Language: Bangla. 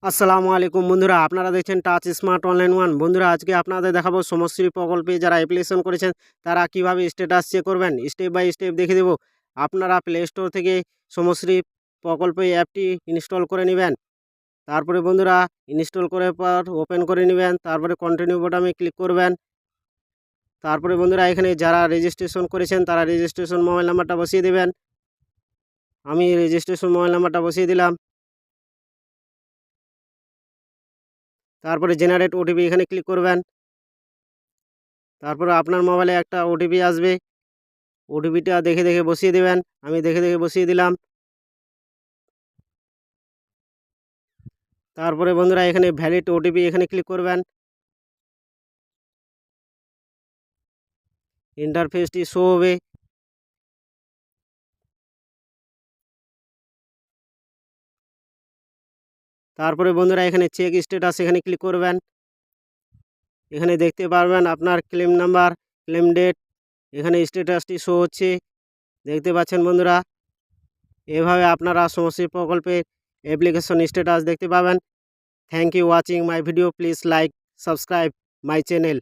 আসসালামু আলাইকুম বন্ধুরা, আপনারা দেখছেন টাচ স্মার্ট অনলাইন ওয়ান। বন্ধুরা, আজকে আপনাদের দেখাবো সমশ্রী প্রকল্পে যারা অ্যাপ্লিকেশন করেছেন তারা কিভাবে স্ট্যাটাস চেক করবেন, স্টেপ বাই স্টেপ দেখে দেবো। আপনারা প্লে স্টোর থেকে সমশ্রী প্রকল্পে অ্যাপটি ইনস্টল করে নেবেন। তারপরে বন্ধুরা, ইনস্টল করার পর ওপেন করে নেবেন। তারপরে কন্টিনিউ বাটনে ক্লিক করবেন। তারপরে বন্ধুরা, এখানে যারা রেজিস্ট্রেশন করেছেন তারা রেজিস্ট্রেশন মোবাইল নাম্বারটা বসিয়ে দেবেন। আমি রেজিস্ট্রেশন মোবাইল নাম্বারটা বসিয়ে দিলাম। তারপরে জেনারেট ওটিপি এখানে ক্লিক করবেন। তারপরে আপনার মোবাইলে একটা ওটিপি আসবে, ওটিপিটা দেখে দেখে বসিয়ে দেবেন। আমি দেখে দেখে বসিয়ে দিলাম। তারপরে বন্ধুরা, এখানে ভ্যালিড ওটিপি এখানে ক্লিক করবেন। ইন্টারফেসটি শো হবে। তারপরে বন্ধুরা, এখানে চেক স্ট্যাটাস এখানে ক্লিক করবেন। এখানে দেখতে পারবেন আপনার ক্লেম নাম্বার, ক্লেম ডেট, এখানে স্ট্যাটাসটি শো হচ্ছে, দেখতে পাচ্ছেন বন্ধুরা। এভাবে আপনারা সমস্ত প্রকল্পের অ্যাপ্লিকেশন স্ট্যাটাস দেখতে পাবেন। Thank you watching my video. Please like, subscribe my channel.